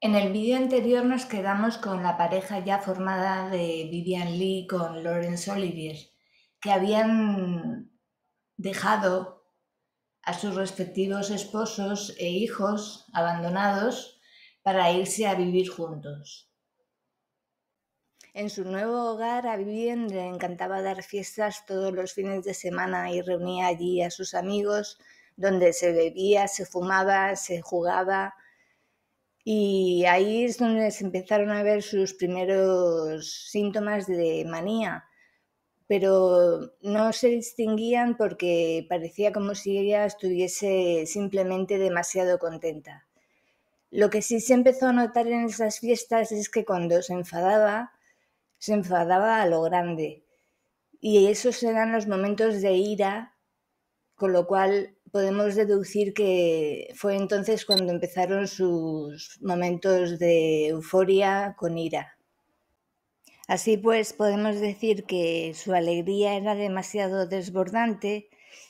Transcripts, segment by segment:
En el vídeo anterior nos quedamos con la pareja ya formada de Vivian Leigh con Laurence Olivier, que habían dejado a sus respectivos esposos e hijos abandonados para irse a vivir juntos. En su nuevo hogar a Vivian le encantaba dar fiestas todos los fines de semana y reunía allí a sus amigos, donde se bebía, se fumaba, se jugaba. Y ahí es donde se empezaron a ver sus primeros síntomas de manía, pero no se distinguían porque parecía como si ella estuviese simplemente demasiado contenta. Lo que sí se empezó a notar en esas fiestas es que cuando se enfadaba a lo grande. Y esos eran los momentos de ira, con lo cual podemos deducir que fue entonces cuando empezaron sus momentos de euforia con ira. Así pues, podemos decir que su alegría era demasiado desbordante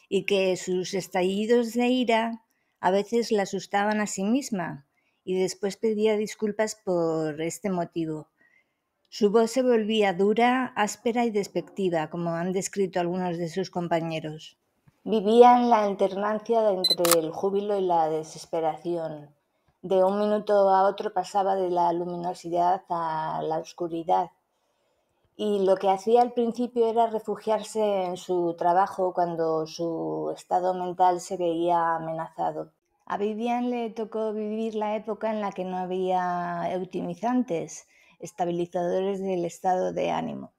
y que sus estallidos de ira a veces la asustaban a sí misma y después pedía disculpas por este motivo. Su voz se volvía dura, áspera y despectiva, como han descrito algunos de sus compañeros. Vivía en la alternancia entre el júbilo y la desesperación. De un minuto a otro pasaba de la luminosidad a la oscuridad. Y lo que hacía al principio era refugiarse en su trabajo cuando su estado mental se veía amenazado. A Vivian le tocó vivir la época en la que no había eutimizantes, estabilizadores del estado de ánimo.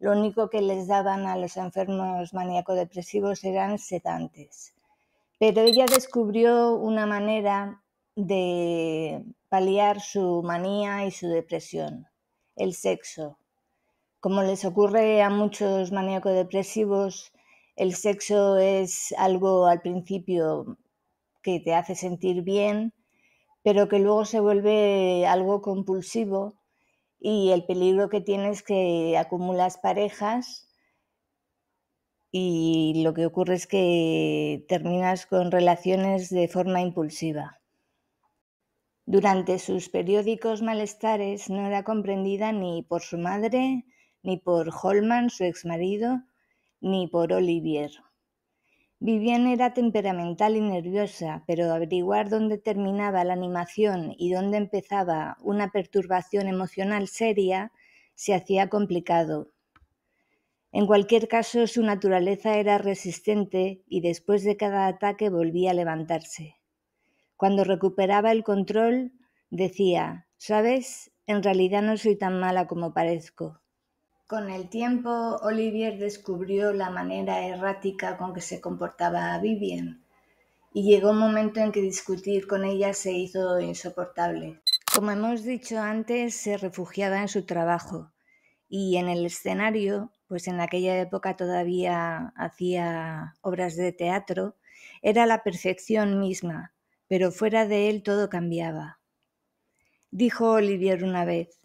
Lo único que les daban a los enfermos maníaco-depresivos eran sedantes. Pero ella descubrió una manera de paliar su manía y su depresión: el sexo. Como les ocurre a muchos maníaco-depresivos, el sexo es algo al principio que te hace sentir bien, pero que luego se vuelve algo compulsivo, y el peligro que tiene es que acumulas parejas y lo que ocurre es que terminas con relaciones de forma impulsiva. Durante sus periódicos malestares no era comprendida ni por su madre, ni por Holman, su exmarido, ni por Olivier. Vivian era temperamental y nerviosa, pero averiguar dónde terminaba la animación y dónde empezaba una perturbación emocional seria se hacía complicado. En cualquier caso, su naturaleza era resistente y después de cada ataque volvía a levantarse. Cuando recuperaba el control, decía: «¿Sabes? En realidad no soy tan mala como parezco». Con el tiempo, Olivier descubrió la manera errática con que se comportaba Vivian, y llegó un momento en que discutir con ella se hizo insoportable. Como hemos dicho antes, se refugiaba en su trabajo, y en el escenario, pues en aquella época todavía hacía obras de teatro, era la perfección misma, pero fuera de él todo cambiaba. Dijo Olivier una vez: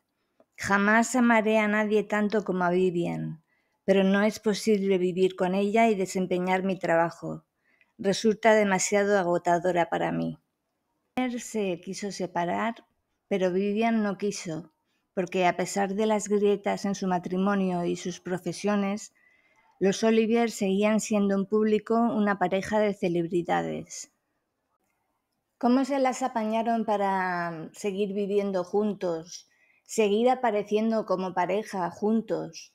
«Jamás amaré a nadie tanto como a Vivian, pero no es posible vivir con ella y desempeñar mi trabajo. Resulta demasiado agotadora para mí». Él se quiso separar, pero Vivian no quiso, porque a pesar de las grietas en su matrimonio y sus profesiones, los Olivier seguían siendo en público una pareja de celebridades. ¿Cómo se las apañaron para seguir viviendo juntos, seguir apareciendo como pareja juntos,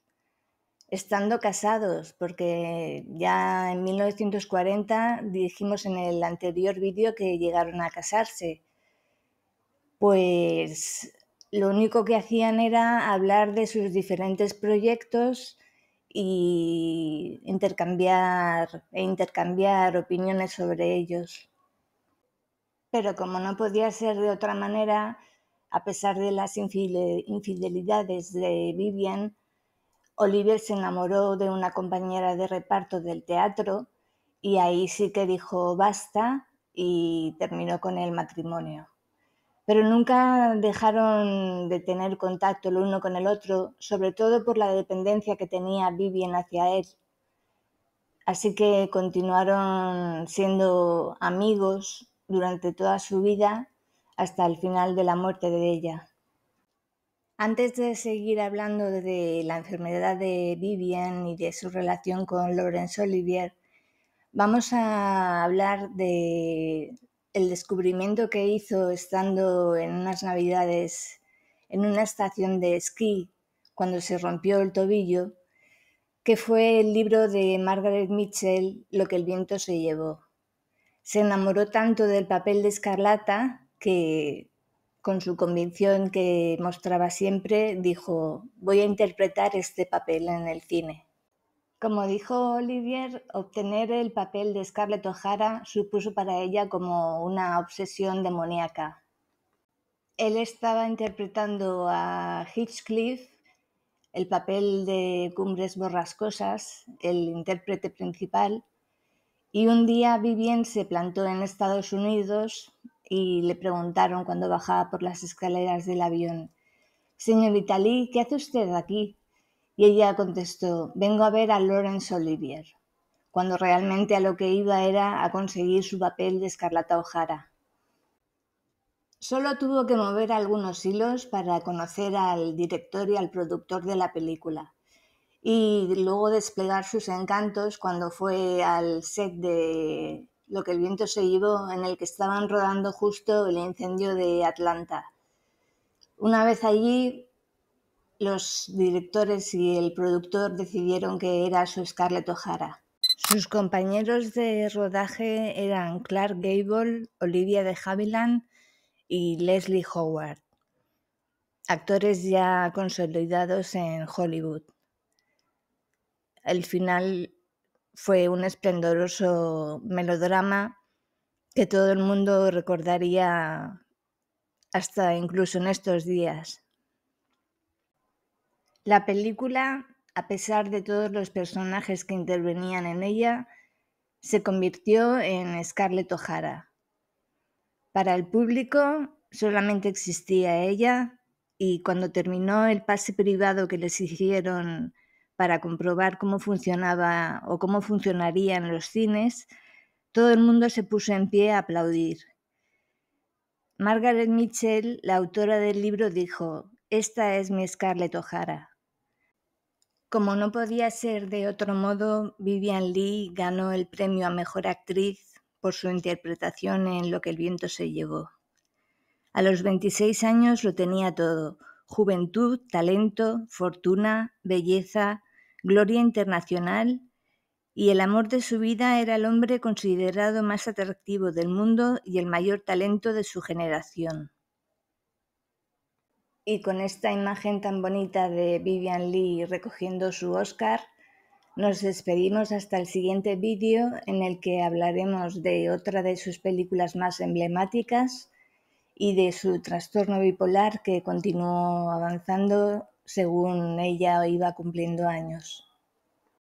estando casados? Porque ya en 1940 dijimos en el anterior vídeo que llegaron a casarse. Pues lo único que hacían era hablar de sus diferentes proyectos y intercambiar opiniones sobre ellos. Pero como no podía ser de otra manera, a pesar de las infidelidades de Vivian, Olivier se enamoró de una compañera de reparto del teatro y ahí sí que dijo basta y terminó con el matrimonio. Pero nunca dejaron de tener contacto el uno con el otro, sobre todo por la dependencia que tenía Vivian hacia él. Así que continuaron siendo amigos durante toda su vida, hasta el final de la muerte de ella. Antes de seguir hablando de la enfermedad de Vivian y de su relación con Laurence Olivier, vamos a hablar de el descubrimiento que hizo estando en unas navidades en una estación de esquí cuando se rompió el tobillo, que fue el libro de Margaret Mitchell, Lo que el viento se llevó. Se enamoró tanto del papel de Escarlata que, con su convicción que mostraba siempre, dijo: voy a interpretar este papel en el cine. Como dijo Olivier, obtener el papel de Scarlett O'Hara supuso para ella como una obsesión demoníaca. Él estaba interpretando a Heathcliff, el papel de Cumbres Borrascosas, el intérprete principal, y un día Vivien se plantó en Estados Unidos y le preguntaron cuando bajaba por las escaleras del avión: «Señorita Lee, ¿qué hace usted aquí?». Y ella contestó: «Vengo a ver a Laurence Olivier», cuando realmente a lo que iba era a conseguir su papel de Escarlata O'Hara. Solo tuvo que mover algunos hilos para conocer al director y al productor de la película, y luego desplegar sus encantos cuando fue al set de Lo que el viento se llevó, en el que estaban rodando justo el incendio de Atlanta. Una vez allí, los directores y el productor decidieron que era su Scarlett O'Hara. Sus compañeros de rodaje eran Clark Gable, Olivia de Havilland y Leslie Howard, actores ya consolidados en Hollywood. El final fue un esplendoroso melodrama que todo el mundo recordaría hasta incluso en estos días. La película, a pesar de todos los personajes que intervenían en ella, se convirtió en Scarlett O'Hara. Para el público solamente existía ella, y cuando terminó el pase privado que les hicieron para comprobar cómo funcionaba o cómo funcionaría en los cines, todo el mundo se puso en pie a aplaudir. Margaret Mitchell, la autora del libro, dijo: «Esta es mi Scarlett O'Hara». Como no podía ser de otro modo, Vivien Leigh ganó el premio a Mejor Actriz por su interpretación en Lo que el viento se llevó. A los 26 años lo tenía todo: juventud, talento, fortuna, belleza, gloria internacional, y el amor de su vida era el hombre considerado más atractivo del mundo y el mayor talento de su generación. Y con esta imagen tan bonita de Vivien Leigh recogiendo su Oscar, nos despedimos hasta el siguiente vídeo, en el que hablaremos de otra de sus películas más emblemáticas y de su trastorno bipolar, que continuó avanzando según ella iba cumpliendo años.